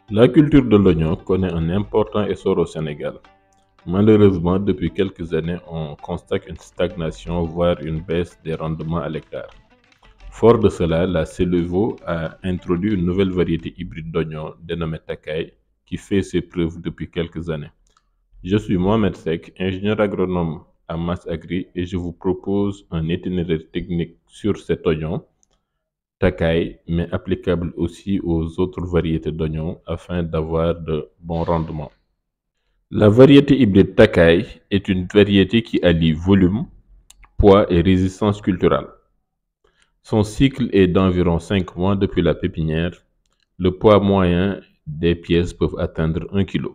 La culture de l'oignon connaît un important essor au Sénégal. Malheureusement, depuis quelques années, on constate une stagnation, voire une baisse des rendements à l'hectare. Fort de cela, la Célevo a introduit une nouvelle variété hybride d'oignon dénommée Takai qui fait ses preuves depuis quelques années. Je suis Mohamed Sek, ingénieur agronome à Mass Agri et je vous propose un itinéraire technique sur cet oignon Takai, mais applicable aussi aux autres variétés d'oignons afin d'avoir de bons rendements. La variété hybride Takai est une variété qui allie volume, poids et résistance culturelle. Son cycle est d'environ 5 mois depuis la pépinière. Le poids moyen des pièces peut atteindre 1 kg.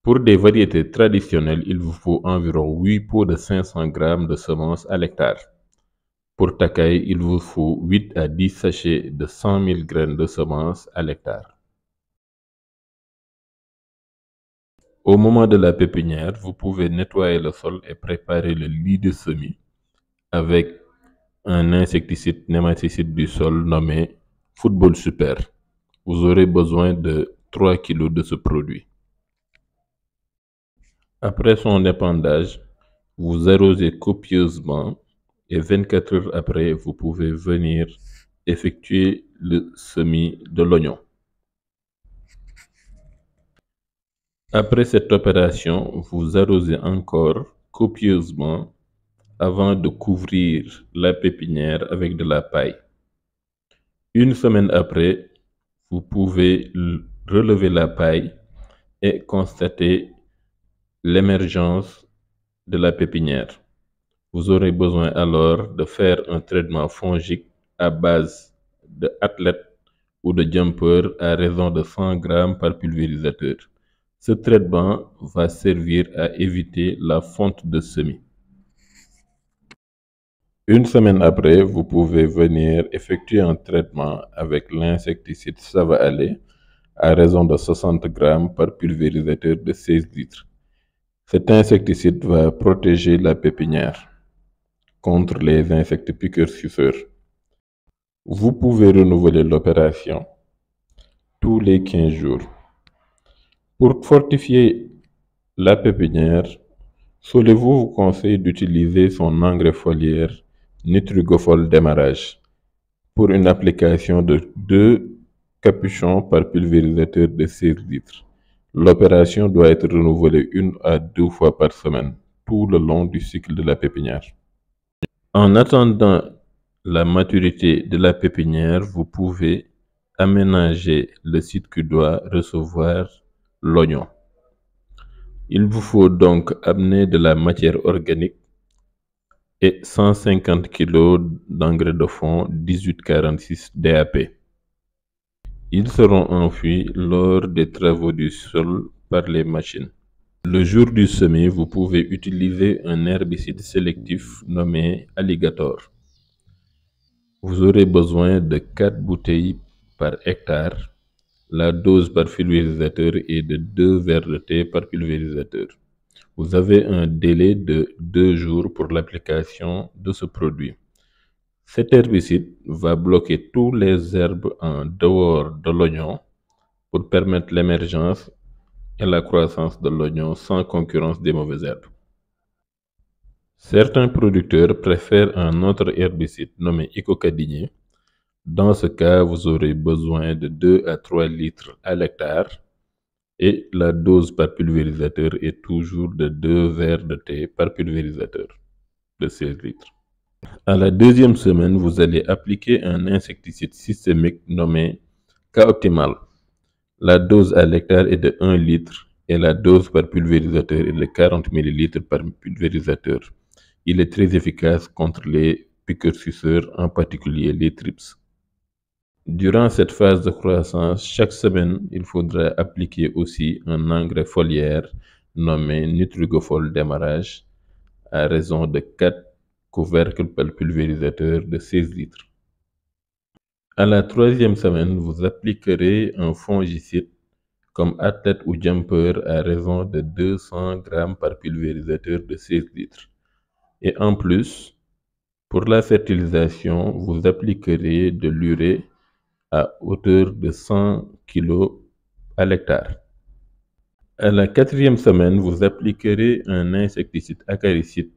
Pour des variétés traditionnelles, il vous faut environ 8 pots de 500 g de semences à l'hectare. Pour Takai, il vous faut 8 à 10 sachets de 100 000 graines de semences à l'hectare. Au moment de la pépinière, vous pouvez nettoyer le sol et préparer le lit de semis avec un insecticide nématicide du sol nommé Football Super. Vous aurez besoin de 3 kg de ce produit. Après son épandage, vous arrosez copieusement et 24 heures après, vous pouvez venir effectuer le semis de l'oignon. Après cette opération, vous arrosez encore copieusement avant de couvrir la pépinière avec de la paille. Une semaine après, vous pouvez relever la paille et constater l'émergence de la pépinière. Vous aurez besoin alors de faire un traitement fongique à base de athlète ou de jumper à raison de 100 g par pulvérisateur. Ce traitement va servir à éviter la fonte de semis. Une semaine après, vous pouvez venir effectuer un traitement avec l'insecticide Sava-Allé à raison de 60 g par pulvérisateur de 16 litres. Cet insecticide va protéger la pépinière contre les insectes piqueurs-suceurs. Vous pouvez renouveler l'opération tous les 15 jours. Pour fortifier la pépinière, Solevo vous conseille d'utiliser son engrais foliaire Nutrigofol démarrage pour une application de 2 capuchons par pulvérisateur de 16 litres. L'opération doit être renouvelée 1 à 2 fois par semaine, tout le long du cycle de la pépinière. En attendant la maturité de la pépinière, vous pouvez aménager le site qui doit recevoir l'oignon. Il vous faut donc amener de la matière organique et 150 kg d'engrais de fond 1846 DAP. Ils seront enfouis lors des travaux du sol par les machines. Le jour du semis, vous pouvez utiliser un herbicide sélectif nommé Alligator. Vous aurez besoin de 4 bouteilles par hectare. La dose par pulvérisateur est de 2 verres de thé par pulvérisateur. Vous avez un délai de 2 jours pour l'application de ce produit. Cet herbicide va bloquer tous les herbes en dehors de l'oignon pour permettre l'émergence et la croissance de l'oignon sans concurrence des mauvaises herbes. Certains producteurs préfèrent un autre herbicide nommé icocadinier. Dans ce cas, vous aurez besoin de 2 à 3 litres à l'hectare et la dose par pulvérisateur est toujours de 2 verres de thé par pulvérisateur de 16 litres. À la deuxième semaine, vous allez appliquer un insecticide systémique nommé K-Optimal. La dose à l'hectare est de 1 litre et la dose par pulvérisateur est de 40 ml par pulvérisateur. Il est très efficace contre les piqueurs-suceurs, en particulier les thrips. Durant cette phase de croissance, chaque semaine, il faudra appliquer aussi un engrais foliaire nommé Nutrigofol démarrage à raison de 4 couvercles par pulvérisateur de 16 litres. À la troisième semaine, vous appliquerez un fongicide comme athlète ou jumper à raison de 200 g par pulvérisateur de 16 litres. Et en plus, pour la fertilisation, vous appliquerez de l'urée à hauteur de 100 kg à l'hectare. À la 4e semaine, vous appliquerez un insecticide acaricide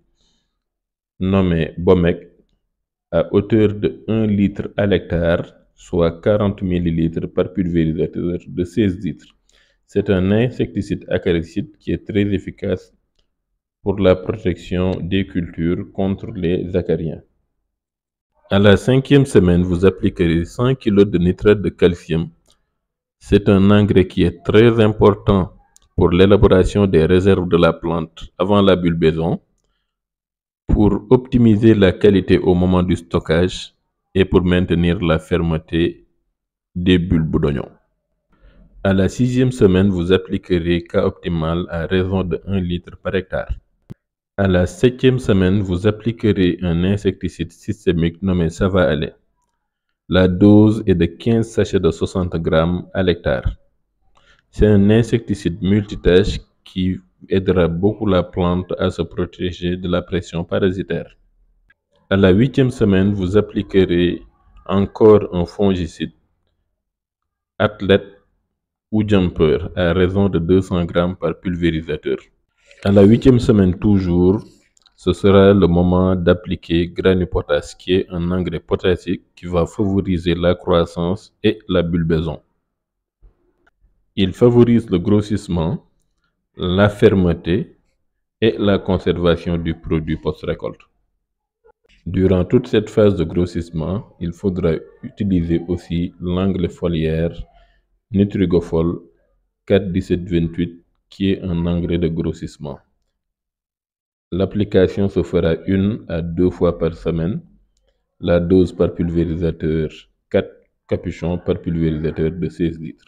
nommé Bomec à hauteur de 1 litre à l'hectare, soit 40 ml par pulvérisateur de 16 litres. C'est un insecticide acaricide qui est très efficace pour la protection des cultures contre les acariens. À la 5e semaine, vous appliquerez 100 kg de nitrate de calcium. C'est un engrais qui est très important pour l'élaboration des réserves de la plante avant la bulbaison, pour optimiser la qualité au moment du stockage et pour maintenir la fermeté des bulbes d'oignon. À la 6e semaine, vous appliquerez K optimal à raison de 1 litre par hectare. À la 7e semaine, vous appliquerez un insecticide systémique nommé Ça va aller. La dose est de 15 sachets de 60 grammes à l'hectare. C'est un insecticide multitâche qui aidera beaucoup la plante à se protéger de la pression parasitaire. À la 8e semaine, vous appliquerez encore un fongicide Athlète ou Jumper à raison de 200 grammes par pulvérisateur. À la 8e semaine toujours, ce sera le moment d'appliquer Granupotash, qui est un engrais potassique qui va favoriser la croissance et la bulbaison. Il favorise le grossissement, la fermeté et la conservation du produit post-récolte. Durant toute cette phase de grossissement, il faudra utiliser aussi l'engrais foliaire Nutrigofol 4-17-28 qui est un engrais de grossissement. L'application se fera 1 à 2 fois par semaine. La dose par pulvérisateur 4 capuchons par pulvérisateur de 16 litres.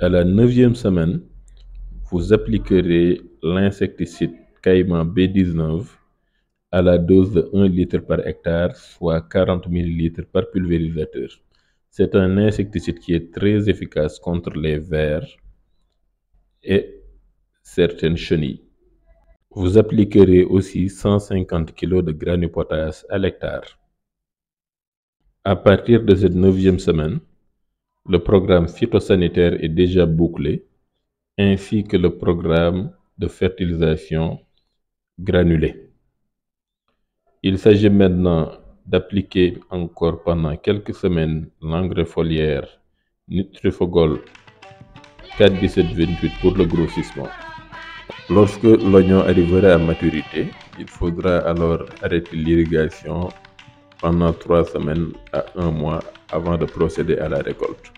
À la 9e semaine, vous appliquerez l'insecticide Caïman B19 à la dose de 1 litre par hectare, soit 40 ml par pulvérisateur. C'est un insecticide qui est très efficace contre les vers et certaines chenilles. Vous appliquerez aussi 150 kg de Granupotash à l'hectare. À partir de cette 9e semaine, le programme phytosanitaire est déjà bouclé, ainsi que le programme de fertilisation granulée. Il s'agit maintenant d'appliquer encore pendant quelques semaines l'engrais foliaire Nutrifogol 4-17-28 pour le grossissement. Lorsque l'oignon arrivera à maturité, il faudra alors arrêter l'irrigation pendant 3 semaines à 1 mois avant de procéder à la récolte.